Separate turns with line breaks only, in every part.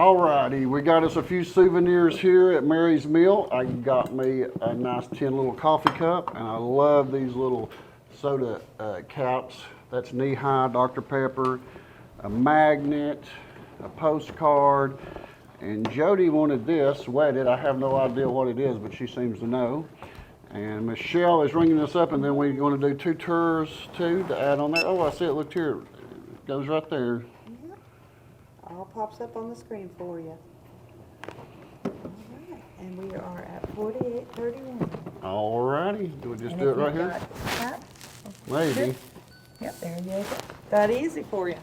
Alrighty, we got us a few souvenirs here at Mary's Mill. I got me a nice tin little coffee cup, and I love these little soda caps. That's knee-high Dr. Pepper, a magnet, a postcard, and Jody wanted this wetted. I have no idea what it is, but she seems to know. And Michelle is ringing us up, and then we're going to do 2 tours too to add on there. Oh, I see it. Look here. It goes right there.
All pops up on the screen for you. All right, and we are at 4831.
All righty. Do we just do it right here? Maybe.
Yep, there you go. That easy for you.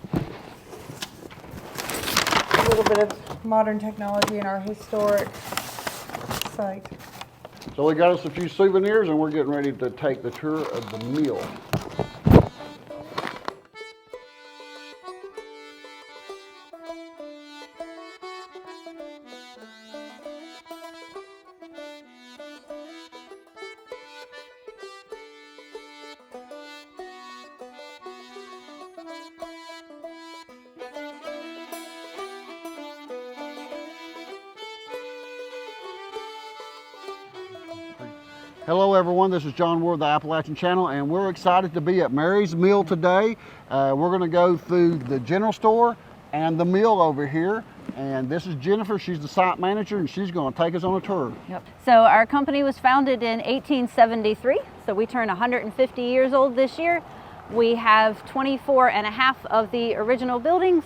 A little bit of modern technology in our historic site.
So we got us a few souvenirs, and we're getting ready to take the tour of the mill. Hello everyone, this is John Ward of the Appalachian Channel, and we're excited to be at Mary's Mill today. We're going to go through the general store and the mill over here, and this is Jennifer. She's the site manager, and she's going to take us on a tour.
Yep. So our company was founded in 1873, so we turn 150 years old this year. We have 24 and a half of the original buildings,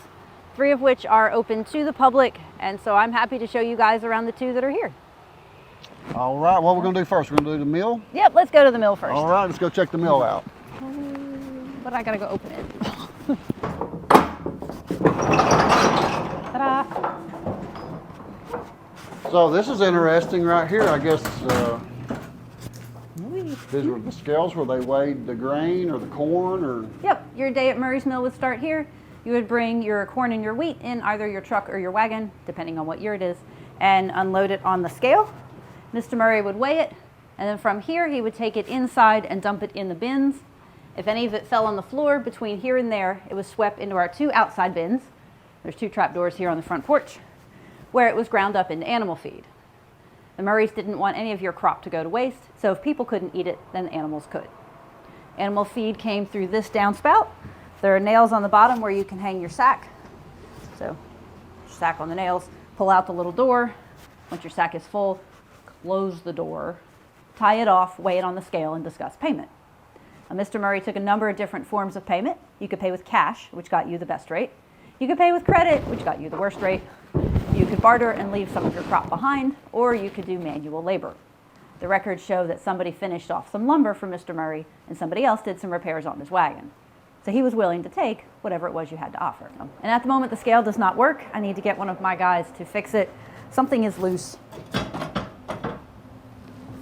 3 of which are open to the public, and so I'm happy to show you guys around the 2 that are here.
All right, what we're going to do first? We're going to do the mill?
Yep, let's go to the mill first.
All right, let's go check the mill out.
But I got to go open it. Ta-da!
So this is interesting right here. I guess these were the scales where they weighed the grain or the corn or...
Yep, your day at Murray's Mill would start here. You would bring your corn and your wheat in either your truck or your wagon, depending on what year it is, and unload it on the scale. Mr. Murray would weigh it, and then from here he would take it inside and dump it in the bins. If any of it fell on the floor between here and there, it was swept into our 2 outside bins. There's 2 trap doors here on the front porch, where it was ground up into animal feed. The Murrays didn't want any of your crop to go to waste, so if people couldn't eat it, then the animals could. Animal feed came through this downspout. There are nails on the bottom where you can hang your sack. So, sack on the nails, pull out the little door. Once your sack is full, close the door, tie it off, weigh it on the scale, and discuss payment. Now, Mr. Murray took a number of different forms of payment. You could pay with cash, which got you the best rate. You could pay with credit, which got you the worst rate. You could barter and leave some of your crop behind, or you could do manual labor. The records show that somebody finished off some lumber for Mr. Murray, and somebody else did some repairs on his wagon. So he was willing to take whatever it was you had to offer. And at the moment the scale does not work. I need to get one of my guys to fix it. Something is loose.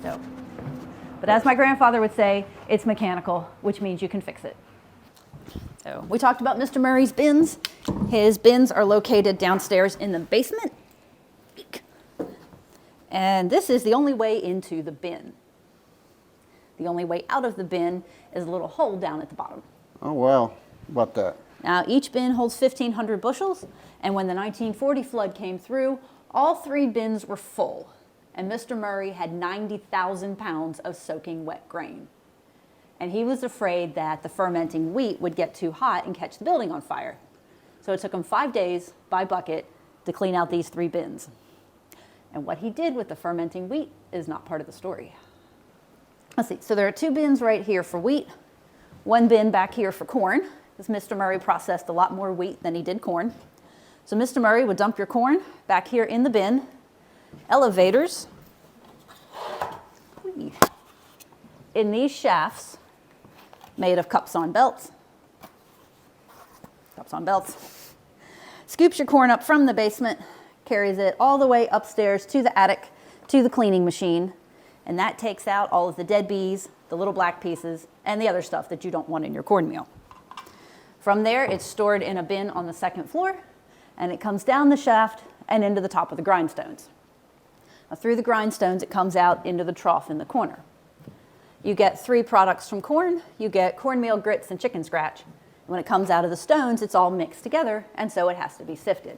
So, but as my grandfather would say, it's mechanical, which means you can fix it. So we talked about Mr. Murray's bins. His bins are located downstairs in the basement. And this is the only way into the bin. The only way out of the bin is a little hole down at the bottom.
Oh, wow. How about that?
Now, each bin holds 1,500 bushels, and when the 1940 flood came through, all 3 bins were full. And Mr. Murray had 90,000 pounds of soaking wet grain. And he was afraid that the fermenting wheat would get too hot and catch the building on fire. So it took him 5 days by bucket to clean out these 3 bins. And what he did with the fermenting wheat is not part of the story. Let's see, so there are 2 bins right here for wheat, 1 bin back here for corn, because Mr. Murray processed a lot more wheat than he did corn. So Mr. Murray would dump your corn back here in the bin. Elevators in these shafts made of cups on belts. Cups on belts. Scoops your corn up from the basement, carries it all the way upstairs to the attic, to the cleaning machine, and that takes out all of the dead bees, the little black pieces, and the other stuff that you don't want in your cornmeal. From there, it's stored in a bin on the 2nd floor, and it comes down the shaft and into the top of the grindstones. Now, through the grindstones, it comes out into the trough in the corner. You get 3 products from corn. You get cornmeal, grits, and chicken scratch. And when it comes out of the stones, it's all mixed together, and so it has to be sifted.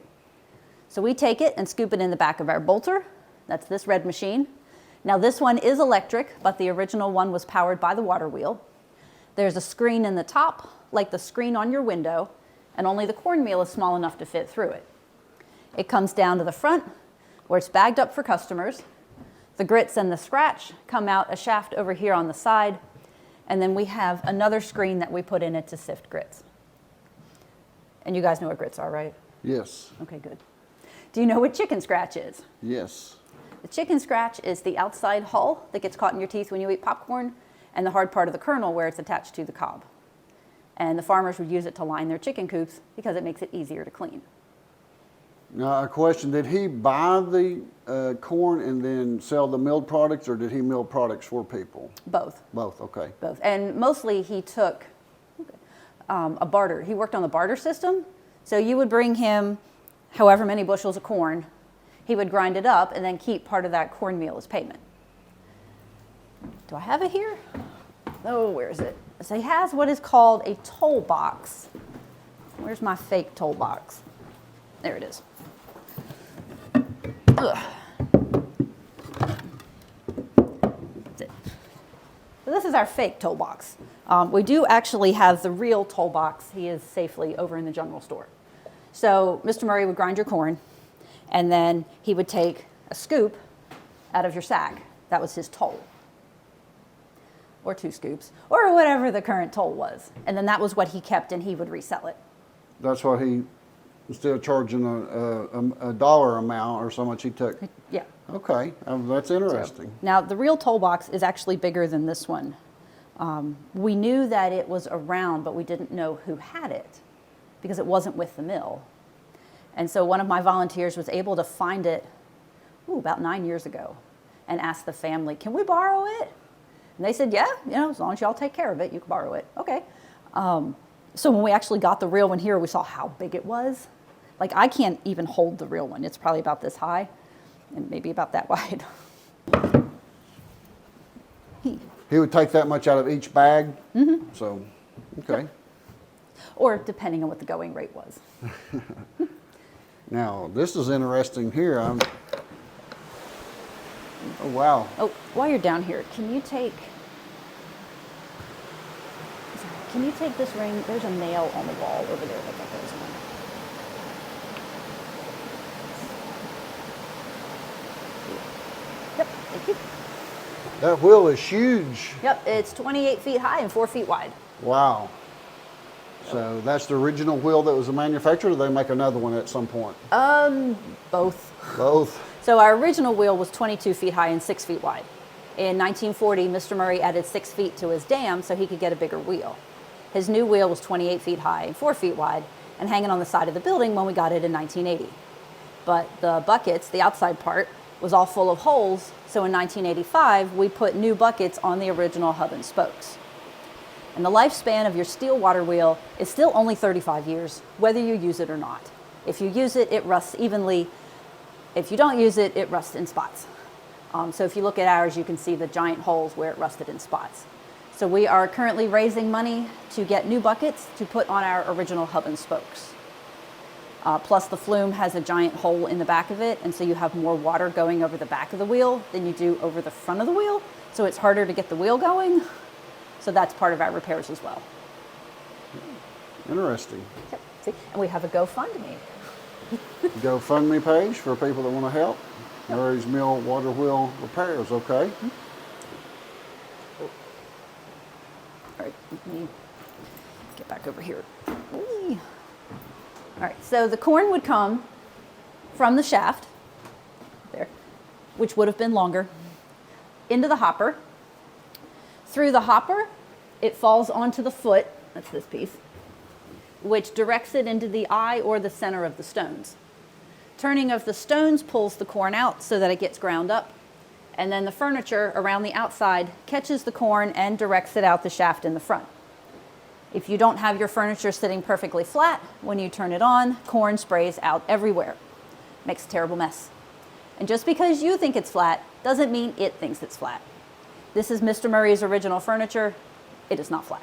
So we take it and scoop it in the back of our bolter. That's this red machine. Now this one is electric, but the original one was powered by the water wheel. There's a screen in the top, like the screen on your window, and only the cornmeal is small enough to fit through it. It comes down to the front, where it's bagged up for customers. The grits and the scratch come out a shaft over here on the side, and then we have another screen that we put in it to sift grits. And you guys know what grits are, right?
Yes.
Okay, good. Do you know what chicken scratch is?
Yes.
The chicken scratch is the outside hull that gets caught in your teeth when you eat popcorn, and the hard part of the kernel where it's attached to the cob. And the farmers would use it to line their chicken coops because it makes it easier to clean.
Now, a question, did he buy the corn and then sell the milled products, or did he mill products for people?
Both.
Both, okay.
Both. And mostly he took a barter. He worked on the barter system. So you would bring him however many bushels of corn. He would grind it up and then keep part of that cornmeal as payment. Do I have it here? Oh, where is it? So he has what is called a toll box. Where's my fake toll box? There it is. Ugh. That's it. So this is our fake toll box. We do actually have the real toll box. He is safely over in the general store. So Mr. Murray would grind your corn, and then he would take a scoop out of your sack. That was his toll. Or 2 scoops, or whatever the current toll was. And then that was what he kept, and he would resell it.
That's what he, instead of charging a dollar amount or so much, he took.
Yeah.
Okay, that's interesting.
Now, the real toll box is actually bigger than this one. We knew that it was around, but we didn't know who had it because it wasn't with the mill. And so one of my volunteers was able to find it about 9 years ago and asked the family, can we borrow it? And they said, yeah, as long as y'all take care of it, you can borrow it. Okay. So when we actually got the real one here, we saw how big it was. Like, I can't even hold the real one. It's probably about this high and maybe about that wide.
He would take that much out of each bag? Mm-hmm. So, okay.
Or depending on what the going rate was.
Now, this is interesting here. Oh, wow.
Oh, while you're down here, can you take this ring? There's a nail on the wall over there that goes on. Yep, thank you.
That wheel is huge.
Yep, it's 28 feet high and 4 feet wide.
Wow. So that's the original wheel that was manufactured, or they make another one at some point?
Both.
Both.
So our original wheel was 22 feet high and 6 feet wide. In 1940, Mr. Murray added 6 feet to his dam so he could get a bigger wheel. His new wheel was 28 feet high and 4 feet wide and hanging on the side of the building when we got it in 1980. But the buckets, the outside part, was all full of holes, so in 1985, we put new buckets on the original hub and spokes. And the lifespan of your steel water wheel is still only 35 years, whether you use it or not. If you use it, it rusts evenly. If you don't use it, it rusts in spots. So if you look at ours, you can see the giant holes where it rusted in spots. So we are currently raising money to get new buckets to put on our original hub and spokes. Plus the flume has a giant hole in the back of it, and so you have more water going over the back of the wheel than you do over the front of the wheel, so it's harder to get the wheel going. So that's part of our repairs as well.
Interesting.
Yep. See, and we have a GoFundMe.
GoFundMe page for people that want to help. Murray's Mill Water Wheel Repairs, okay?
Mm-hmm. All right, let me get back over here. Whee. All right, so the corn would come from the shaft, there, which would have been longer, into the hopper. Through the hopper, it falls onto the foot, that's this piece, which directs it into the eye or the center of the stones. Turning of the stones pulls the corn out so that it gets ground up, and then the furniture around the outside catches the corn and directs it out the shaft in the front. If you don't have your furniture sitting perfectly flat, when you turn it on, corn sprays out everywhere. Makes a terrible mess. And just because you think it's flat doesn't mean it thinks it's flat. This is Mr. Murray's original furniture. It is not flat.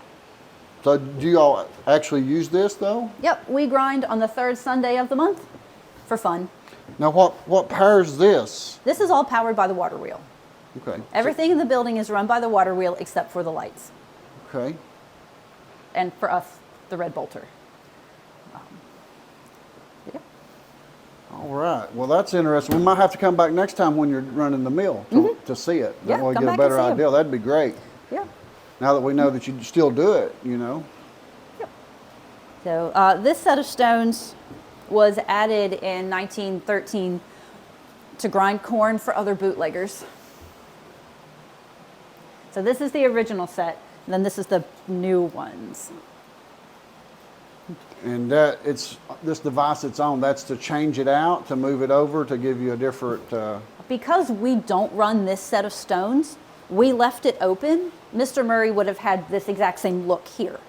So do you all actually use this though?
Yep, we grind on the third Sunday of the month for fun.
Now what powers this?
This is all powered by the water wheel.
Okay.
Everything in the building is run by the water wheel except for the lights.
Okay.
And for us, the red bolter. Yeah.
All right. Well, that's interesting. We might have to come back next time when you're running the mill to see it.
Yeah,
Then we'll
come
get a
back and
better
see 'em.
idea. That'd be great.
Yeah.
Now that we know that you still do it, you know.
So this set of stones was added in 1913 to grind corn for other bootleggers. So this is the original set, and then this is the new ones.
And it's this device it's on. That's to change it out, to move it over, to give you a different.
Because we don't run this set of stones, we left it open. Mr. Murray would have had this exact same look here.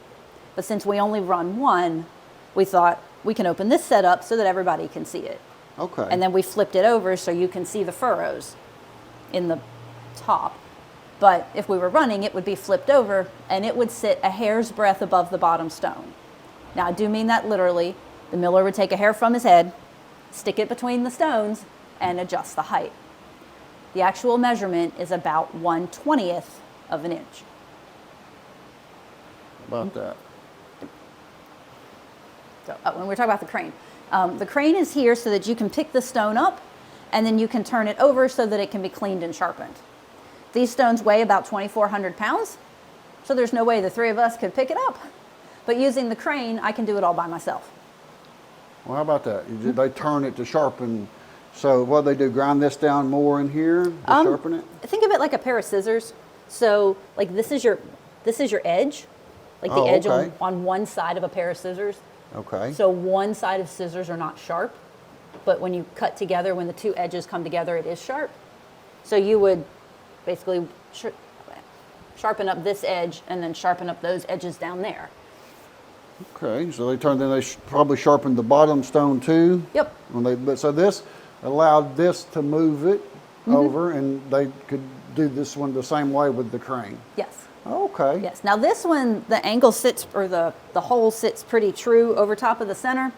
But since we only run one, we thought we can open this set up so that everybody can see it.
Okay.
And then we flipped it over so you can see the furrows in the top. But if we were running, it would be flipped over and it would sit a hair's breadth above the bottom stone. Now, I do mean that literally. The miller would take a hair from his head, stick it between the stones, and adjust the height. The actual measurement is about 1/20th of an inch.
About that.
So, when we're talking about the crane is here so that you can pick the stone up and then you can turn it over so that it can be cleaned and sharpened. These stones weigh about 2,400 pounds, so there's no way the three of us could pick it up. But using the crane, I can do it all by myself.
Well, how about that? They turn it to sharpen. So what do they do? Grind this down more in here to sharpen it?
Think of it like a pair of scissors. So, like this is your edge, like the
Oh,
edge
okay.
on one side of a pair of scissors.
Okay.
So one side of scissors are not sharp, but when you cut together, when the two edges come together, it is sharp. So you would basically sharpen up this edge and then sharpen up those edges down there.
Okay. So they probably sharpened the bottom stone too.
Yep.
So this allowed this to move it over, and they could do this one the same way with the crane.
Yes.
Okay.
Yes. Now this one, the angle sits, or the hole sits pretty true over top of the center.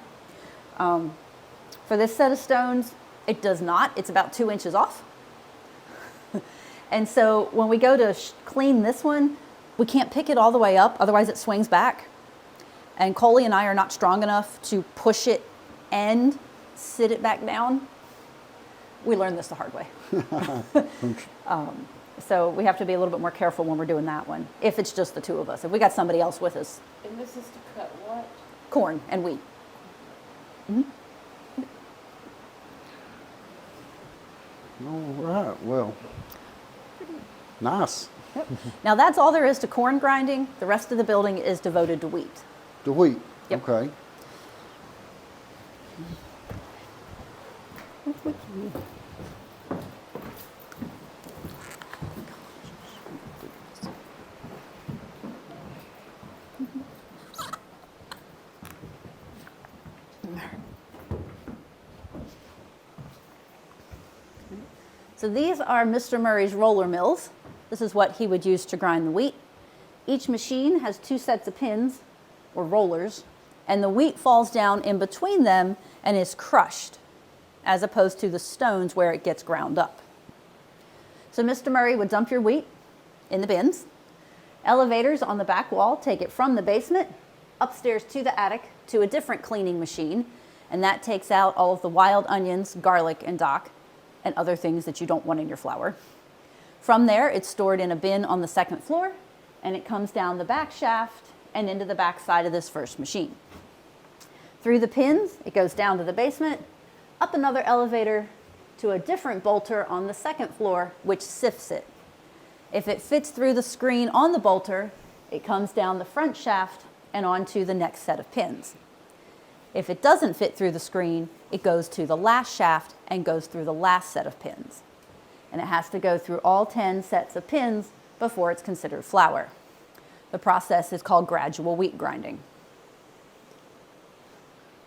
For this set of stones, it does not. It's about 2 inches off. And so when we go to clean this one, we can't pick it all the way up, otherwise it swings back. And Coley and I are not strong enough to push it and sit it back down. We learned this the hard way. So we have to be a little bit more careful when we're doing that one, if it's just the two of us. If we got somebody else with us.
And this is to cut what?
Corn and wheat.
All right. Well, nice.
Yep. Now that's all there is to corn grinding. The rest of the building is devoted to wheat.
The wheat.
Yep.
Okay.
So these are Mr. Murray's roller mills. This is what he would use to grind the wheat. Each machine has 2 sets of pins, or rollers, and the wheat falls down in between them and is crushed, as opposed to the stones where it gets ground up. So Mr. Murray would dump your wheat in the bins. Elevators on the back wall take it from the basement upstairs to the attic to a different cleaning machine, and that takes out all of the wild onions, garlic, and dock, and other things that you don't want in your flour. From there, it's stored in a bin on the 2nd floor, and it comes down the back shaft and into the back side of this first machine. Through the pins, it goes down to the basement, up another elevator to a different bolter on the 2nd floor, which sifts it. If it fits through the screen on the bolter, it comes down the front shaft and onto the next set of pins. If it doesn't fit through the screen, it goes to the last shaft and goes through the last set of pins. And it has to go through all 10 sets of pins before it's considered flour. The process is called gradual wheat grinding.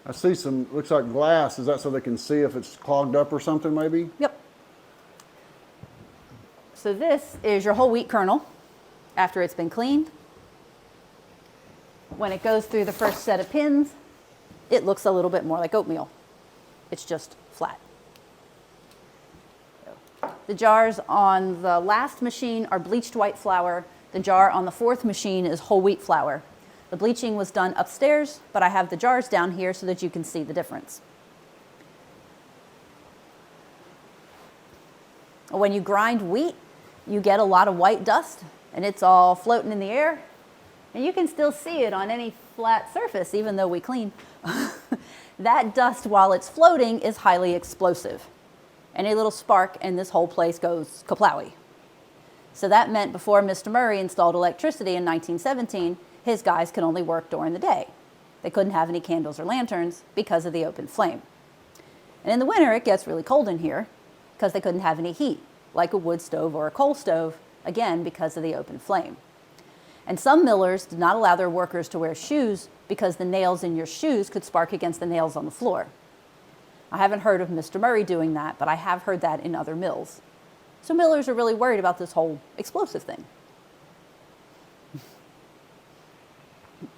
I see some, looks like glass. Is that so they can see if it's clogged up or something maybe?
Yep. So this is your whole wheat kernel after it's been cleaned. When it goes through the first set of pins, it looks a little bit more like oatmeal. It's just flat. The jars on the last machine are bleached white flour. The jar on the fourth machine is whole wheat flour. The bleaching was done upstairs, but I have the jars down here so that you can see the difference. When you grind wheat, you get a lot of white dust, and it's all floating in the air. And you can still see it on any flat surface, even though we clean. That dust, while it's floating, is highly explosive. Any little spark, and this whole place goes kaplowy. So that meant before Mr. Murray installed electricity in 1917, his guys could only work during the day. They couldn't have any candles or lanterns because of the open flame. And in the winter, it gets really cold in here because they couldn't have any heat, like a wood stove or a coal stove, again, because of the open flame. And some millers did not allow their workers to wear shoes because the nails in your shoes could spark against the nails on the floor. I haven't heard of Mr. Murray doing that, but I have heard that in other mills. So millers are really worried about this whole explosive thing.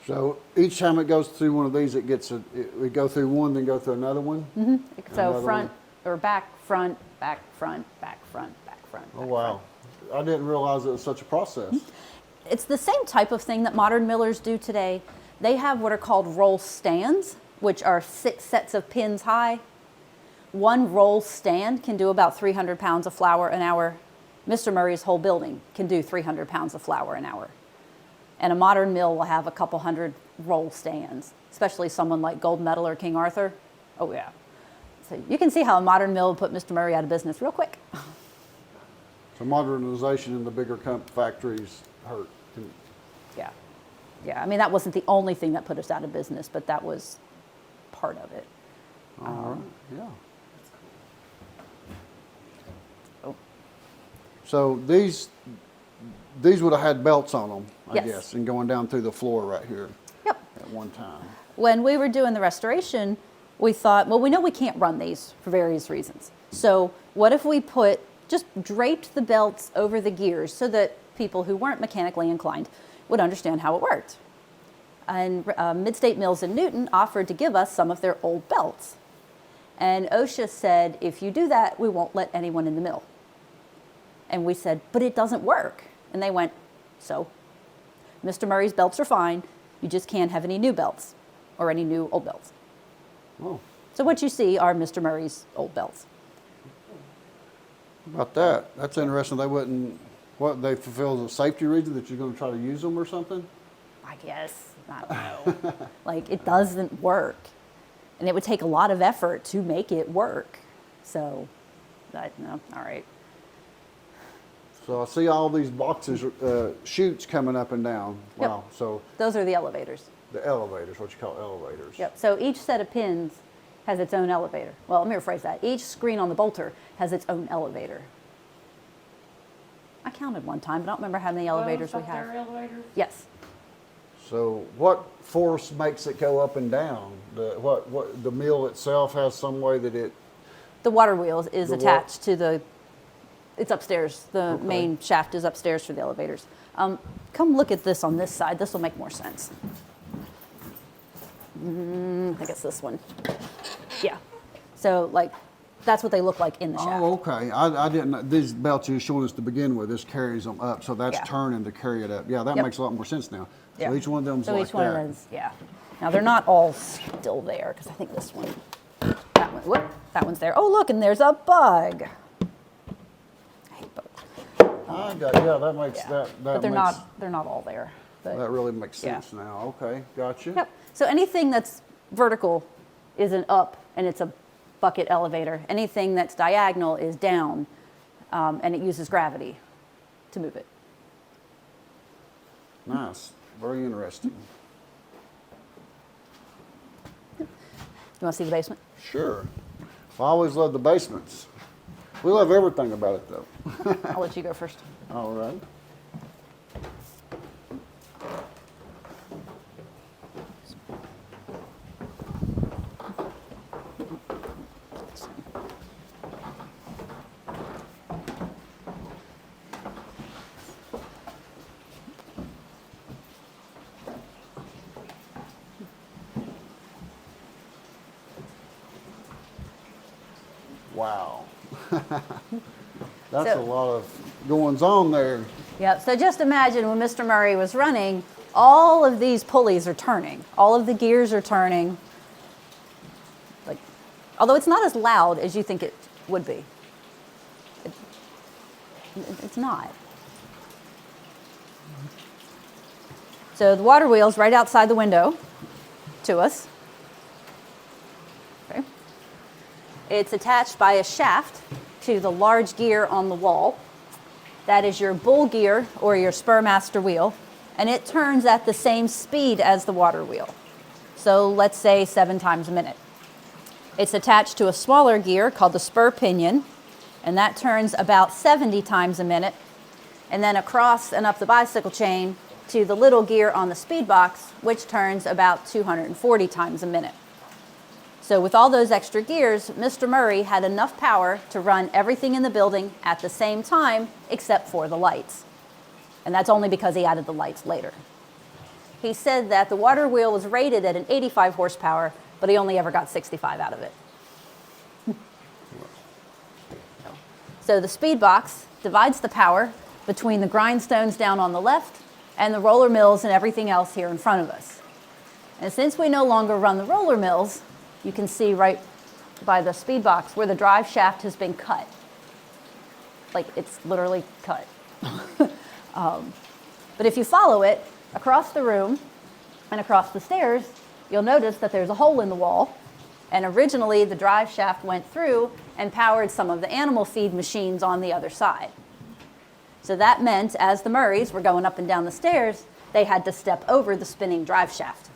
So each time it goes through one of these, we go through one, then go through another one?
So
Another
front
one.
or back, front, back, front, back, front, back, front.
Oh,
back,
wow. I didn't realize it was such a process.
It's the same type of thing that modern millers do today. They have what are called roll stands, which are 6 sets of pins high. One roll stand can do about 300 pounds of flour an hour. Mr. Murray's whole building can do 300 pounds of flour an hour. And a modern mill will have a couple hundred roll stands, especially someone like Gold Medal or King Arthur. Oh, yeah. So you can see how a modern mill would put Mr. Murray out of business real quick.
So modernization in the bigger factories hurt.
Yeah. Yeah, I mean, that wasn't the only thing that put us out of business, but that was part of it.
All right, yeah.
Oh.
So these would have had belts on them, I
Yes.
guess, and going down through the floor right here
Yep.
at one time.
When we were doing the restoration, we thought, well, we know we can't run these for various reasons. So what if we just draped the belts over the gears so that people who weren't mechanically inclined would understand how it worked? And Midstate Mills in Newton offered to give us some of their old belts. And OSHA said, if you do that, we won't let anyone in the mill. And we said, but it doesn't work. And they went, so? Mr. Murray's belts are fine. You just can't have any new belts or any new old belts.
Oh,
So what you see are Mr. Murray's old belts.
about that. That's interesting. They fulfill the safety reason that you're going to try to use them or something?
I guess, I don't know. Like, it doesn't work. And it would take a lot of effort to make it work. So, no, all right.
So I see all these boxes, chutes coming up and down.
Yep.
Wow. So
Those are the elevators.
the elevators, what you call elevators.
Yep. So each set of pins has its own elevator. Well, let me rephrase that. Each screen on the bolter has its own elevator. I counted one time, but I don't remember how many elevators we
Those up
have.
there elevators?
Yes.
So what force makes it go up and down? The mill itself has some way that it.
The water wheel is
The wa-
attached to it's upstairs. The
Okay.
main shaft is upstairs for the elevators. Come look at this on this side. This will make more sense. I think it's this one. Yeah. So, like, that's what they look like in the shaft.
Oh, okay. I didn't know. These belts you're showing us to begin with, this carries them up. So that's
Yeah.
turning to carry it up. Yeah, that
Yep.
makes a lot more sense now. So
Yeah.
each one of them's
So
like
each one
that.
of those, yeah. Now, they're not all still there, because I think this one, that one's there. Oh, look, and there's a bug. I hate bugs.
I got, yeah, that makes
Yeah.
that
But they're
makes,
not all there. But,
that really makes
yeah.
sense now. Okay, gotcha.
yep. So anything that's vertical is an up, and it's a bucket elevator. Anything that's diagonal is down, and it uses gravity to move it.
Nice. Very interesting.
You want to see the basement?
Sure. Well, I always love the basements. We love everything about it, though.
I'll let you go first.
All right. Wow. That's
So-
a lot of goings on there.
Yep, so just imagine when Mr. Murray was running, all of these pulleys are turning. All of the gears are turning. Like, although it's not as loud as you think it would be. It's not. So the water wheel's right outside the window to us. Okay. It's attached by a shaft to the large gear on the wall. That is your bull gear or your spur master wheel, and it turns at the same speed as the water wheel. So let's say 7 times a minute. It's attached to a smaller gear called the spur pinion, and that turns about 70 times a minute, and then across and up the bicycle chain to the little gear on the speed box, which turns about 240 times a minute. So with all those extra gears, Mr. Murray had enough power to run everything in the building at the same time, except for the lights. And that's only because he added the lights later. He said that the water wheel was rated at an 85 horsepower, but he only ever got 65 out of it. So the speed box divides the power between the grindstones down on the left and the roller mills and everything else here in front of us. And since we no longer run the roller mills, you can see right by the speed box where the drive shaft has been cut. Like, it's literally cut. But if you follow it across the room and across the stairs, you'll notice that there's a hole in the wall. And originally, the drive shaft went through and powered some of the animal feed machines on the other side. So that meant as the Murrays were going up and down the stairs, they had to step over the spinning drive shaft,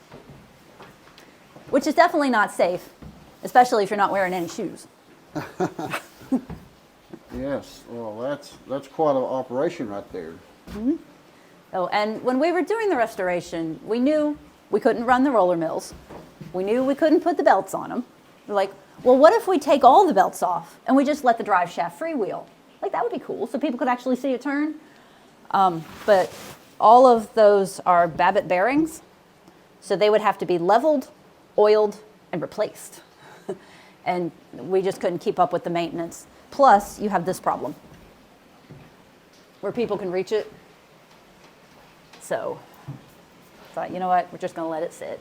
which is definitely not safe, especially if you're not wearing any shoes.
Yes, well, that's quite an operation right there.
Oh, and when we were doing the restoration, we knew we couldn't run the roller mills. We knew we couldn't put the belts on them. We're like, well, what if we take all the belts off and we just let the drive shaft freewheel? Like, that would be cool, so people could actually see it turn. But all of those are Babbitt bearings, so they would have to be leveled, oiled, and replaced. And we just couldn't keep up with the maintenance. Plus, you have this problem, where people can reach it. So, thought, you know what, we're just going to let it sit.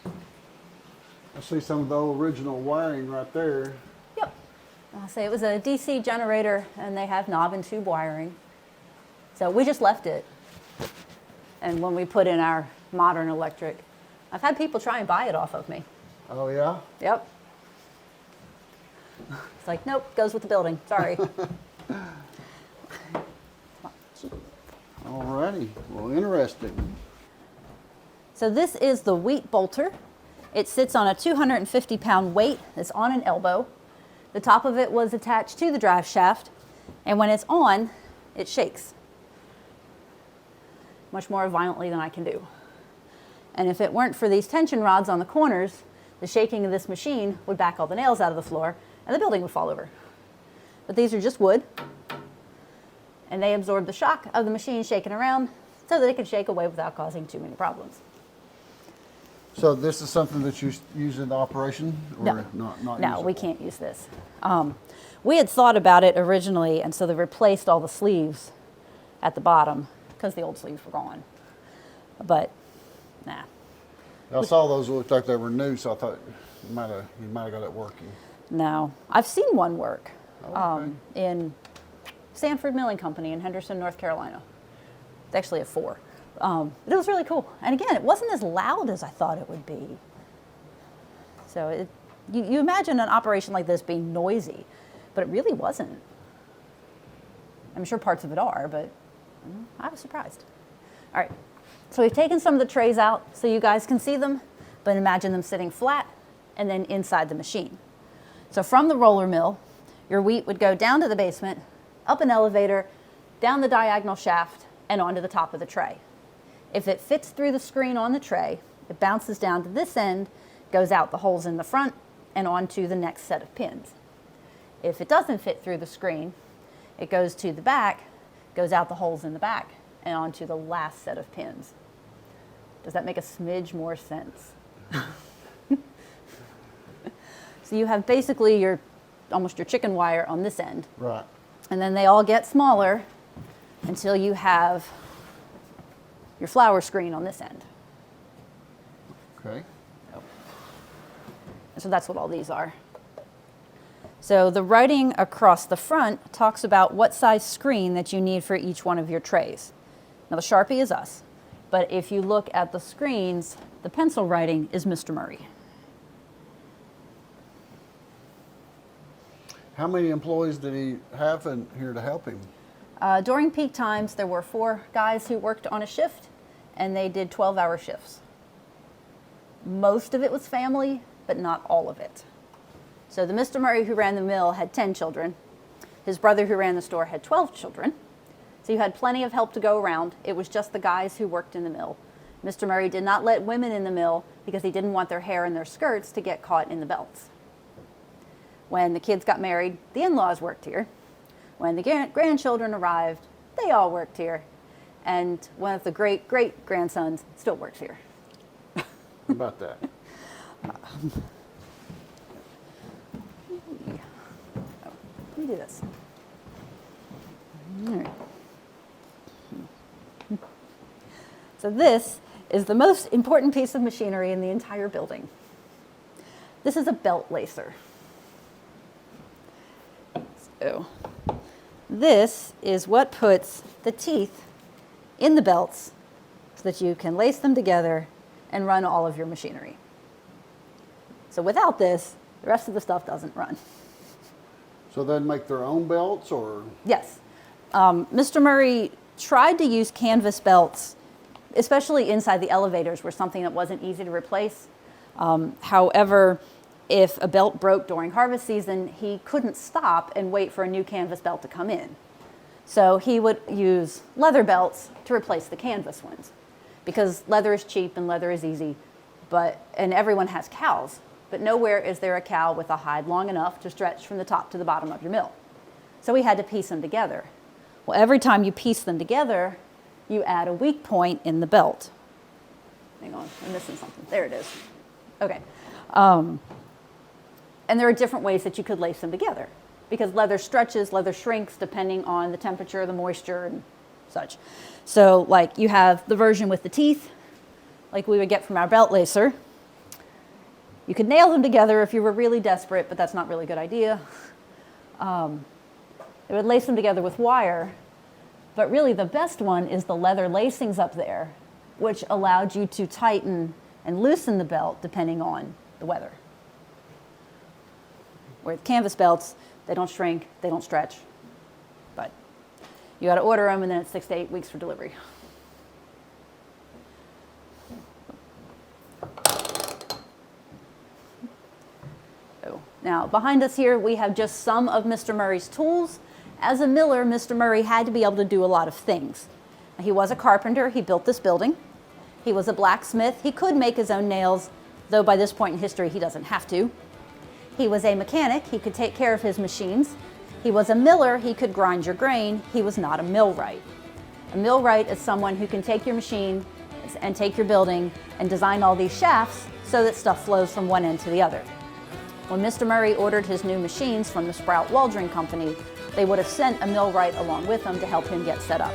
I see some of the original wiring right there.
Yep. I'll say it was a DC generator, and they have knob and tube wiring. So we just left it. And when we put in our modern electric, I've had people try and buy it off of me.
Oh, yeah?
Yep. It's like, nope, goes with the building. Sorry.
All righty. Well, interesting.
So this is the wheat bolter. It sits on a 250-pound weight that's on an elbow. The top of it was attached to the drive shaft, and when it's on, it shakes much more violently than I can do. And if it weren't for these tension rods on the corners, the shaking of this machine would back all the nails out of the floor, and the building would fall over. But these are just wood, and they absorb the shock of the machine shaking around so that it can shake away without causing too many problems.
So this is something that you use in the operation? Or
No,
not
no, we
usable?
can't use this. We had thought about it originally, and so they replaced all the sleeves at the bottom because the old sleeves were gone. But, nah.
I saw those looked like they were new, so I thought you might have got it working.
No. I've seen one work
Okay.
in Sanford Milling Company in Henderson, North Carolina. It's actually a 4. But it was really cool. And again, it wasn't as loud as I thought it would be. So you imagine an operation like this being noisy, but it really wasn't. I'm sure parts of it are, but I was surprised. All right, so we've taken some of the trays out so you guys can see them, but imagine them sitting flat and then inside the machine. So from the roller mill, your wheat would go down to the basement, up an elevator, down the diagonal shaft, and onto the top of the tray. If it fits through the screen on the tray, it bounces down to this end, goes out the holes in the front, and onto the next set of pins. If it doesn't fit through the screen, it goes to the back, goes out the holes in the back, and onto the last set of pins. Does that make a smidge more sense? So you have basically your almost your chicken wire on this end.
Right.
And then they all get smaller until you have your flour screen on this end.
Okay.
So that's what all these are. So the writing across the front talks about what size screen that you need for each one of your trays. Now the Sharpie is us, but if you look at the screens, the pencil writing is Mr. Murray.
How many employees did he have in here to help him?
During peak times, there were 4 guys who worked on a shift, and they did 12-hour shifts. Most of it was family, but not all of it. So the Mr. Murray who ran the mill had 10 children. His brother who ran the store had 12 children. So you had plenty of help to go around. It was just the guys who worked in the mill. Mr. Murray did not let women in the mill because he didn't want their hair and their skirts to get caught in the belts. When the kids got married, the in-laws worked here. When the grandchildren arrived, they all worked here. And one of the great-great-grandsons still works here.
How about that?
Let me do this. All right. So this is the most important piece of machinery in the entire building. This is a belt lacer. So this is what puts the teeth in the belts so that you can lace them together and run all of your machinery. So without this, the rest of the stuff doesn't run.
So they'd make their own belts, or?
Yes. Mr. Murray tried to use canvas belts, especially inside the elevators where something that wasn't easy to replace. However, if a belt broke during harvest season, he couldn't stop and wait for a new canvas belt to come in. So he would use leather belts to replace the canvas ones, because leather is cheap and leather is easy, and everyone has cows, but nowhere is there a cow with a hide long enough to stretch from the top to the bottom of your mill. So we had to piece them together. Well, every time you piece them together, you add a weak point in the belt. Hang on, I'm missing something. There it is. Okay. And there are different ways that you could lace them together, because leather stretches, leather shrinks depending on the temperature, the moisture, and such. So like you have the version with the teeth, like we would get from our belt lacer. You could nail them together if you were really desperate, but that's not really a good idea. It would lace them together with wire, but really the best one is the leather lacings up there, which allowed you to tighten and loosen the belt depending on the weather. Where canvas belts, they don't shrink, they don't stretch, but you got to order them, and then it's 6 to 8 weeks for delivery. So now behind us here, we have just some of Mr. Murray's tools. As a miller, Mr. Murray had to be able to do a lot of things. He was a carpenter, he built this building. He was a blacksmith, he could make his own nails, though by this point in history he doesn't have to. He was a mechanic, he could take care of his machines. He was a miller, he could grind your grain. He was not a millwright. A millwright is someone who can take your machine and take your building and design all these shafts so that stuff flows from one end to the other. When Mr. Murray ordered his new machines from the Sprout Waldron Company, they would have sent a millwright along with them to help him get set up.